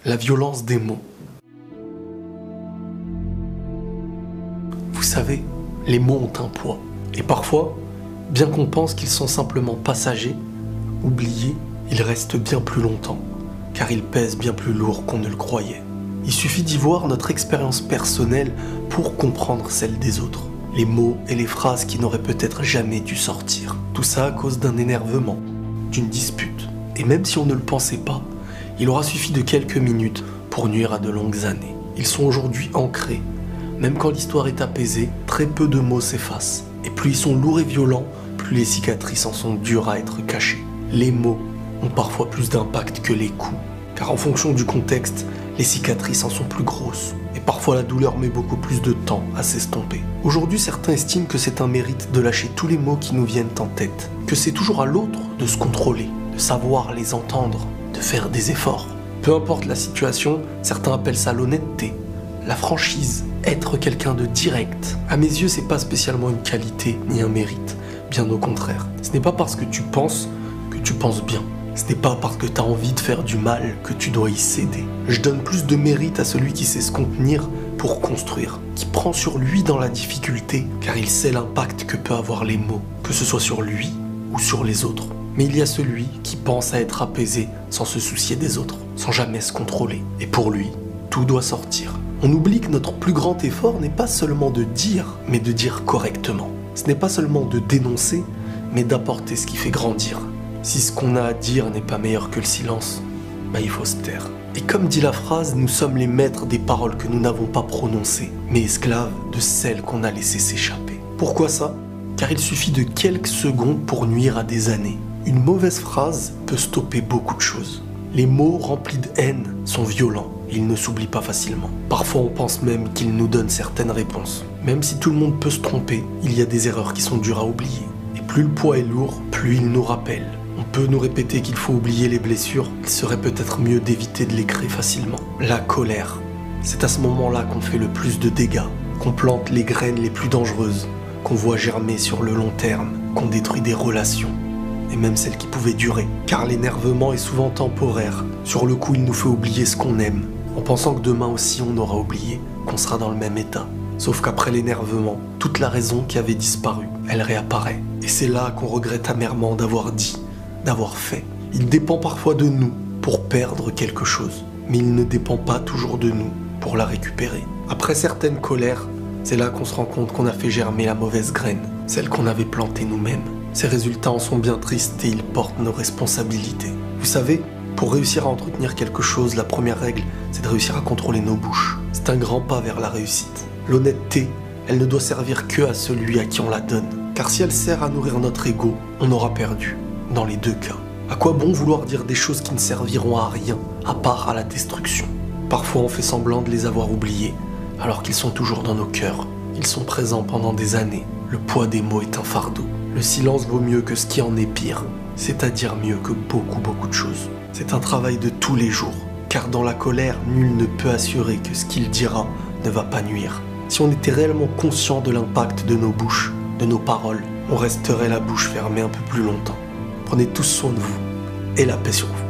La violence des mots. Vous savez, les mots ont un poids. Et parfois, bien qu'on pense qu'ils sont simplement passagers, oubliés, ils restent bien plus longtemps, car ils pèsent bien plus lourd qu'on ne le croyait. Il suffit d'y voir notre expérience personnelle pour comprendre celle des autres. Les mots et les phrases qui n'auraient peut-être jamais dû sortir. Tout ça à cause d'un énervement, d'une dispute. Et même si on ne le pensait pas, il aura suffi de quelques minutes pour nuire à de longues années. Ils sont aujourd'hui ancrés. Même quand l'histoire est apaisée, très peu de mots s'effacent. Et plus ils sont lourds et violents, plus les cicatrices en sont dures à être cachées. Les mots ont parfois plus d'impact que les coups. Car en fonction du contexte, les cicatrices en sont plus grosses. Et parfois la douleur met beaucoup plus de temps à s'estomper. Aujourd'hui, certains estiment que c'est un mérite de lâcher tous les mots qui nous viennent en tête. Que c'est toujours à l'autre de se contrôler, de savoir les entendre, de faire des efforts. Peu importe la situation, certains appellent ça l'honnêteté, la franchise, être quelqu'un de direct. À mes yeux, c'est pas spécialement une qualité ni un mérite, bien au contraire. Ce n'est pas parce que tu penses bien. Ce n'est pas parce que tu as envie de faire du mal que tu dois y céder. Je donne plus de mérite à celui qui sait se contenir pour construire, qui prend sur lui dans la difficulté, car il sait l'impact que peut avoir les mots, que ce soit sur lui ou sur les autres. Mais il y a celui qui pense à être apaisé sans se soucier des autres, sans jamais se contrôler. Et pour lui, tout doit sortir. On oublie que notre plus grand effort n'est pas seulement de dire, mais de dire correctement. Ce n'est pas seulement de dénoncer, mais d'apporter ce qui fait grandir. Si ce qu'on a à dire n'est pas meilleur que le silence, il faut se taire. Et comme dit la phrase, nous sommes les maîtres des paroles que nous n'avons pas prononcées, mais esclaves de celles qu'on a laissées s'échapper. Pourquoi ça ? Car il suffit de quelques secondes pour nuire à des années. Une mauvaise phrase peut stopper beaucoup de choses. Les mots remplis de haine sont violents, et ils ne s'oublient pas facilement. Parfois on pense même qu'ils nous donnent certaines réponses. Même si tout le monde peut se tromper, il y a des erreurs qui sont dures à oublier. Et plus le poids est lourd, plus il nous rappelle. On peut nous répéter qu'il faut oublier les blessures, il serait peut-être mieux d'éviter de les créer facilement. La colère. C'est à ce moment-là qu'on fait le plus de dégâts, qu'on plante les graines les plus dangereuses, qu'on voit germer sur le long terme, qu'on détruit des relations. Et même celles qui pouvaient durer. Car l'énervement est souvent temporaire. Sur le coup, il nous fait oublier ce qu'on aime, en pensant que demain aussi on aura oublié, qu'on sera dans le même état. Sauf qu'après l'énervement, toute la raison qui avait disparu, elle réapparaît. Et c'est là qu'on regrette amèrement d'avoir dit, d'avoir fait. Il dépend parfois de nous pour perdre quelque chose, mais il ne dépend pas toujours de nous pour la récupérer. Après certaines colères, c'est là qu'on se rend compte qu'on a fait germer la mauvaise graine, celle qu'on avait plantée nous-mêmes. Ces résultats en sont bien tristes et ils portent nos responsabilités. Vous savez, pour réussir à entretenir quelque chose, la première règle, c'est de réussir à contrôler nos bouches. C'est un grand pas vers la réussite. L'honnêteté, elle ne doit servir que à celui à qui on la donne. Car si elle sert à nourrir notre ego, on aura perdu, dans les deux cas. À quoi bon vouloir dire des choses qui ne serviront à rien, à part à la destruction ? Parfois on fait semblant de les avoir oubliés, alors qu'ils sont toujours dans nos cœurs. Ils sont présents pendant des années. Le poids des mots est un fardeau. Le silence vaut mieux que ce qui en est pire, c'est-à-dire mieux que beaucoup de choses. C'est un travail de tous les jours, car dans la colère, nul ne peut assurer que ce qu'il dira ne va pas nuire. Si on était réellement conscient de l'impact de nos bouches, de nos paroles, on resterait la bouche fermée un peu plus longtemps. Prenez tous soin de vous, et la paix sur vous.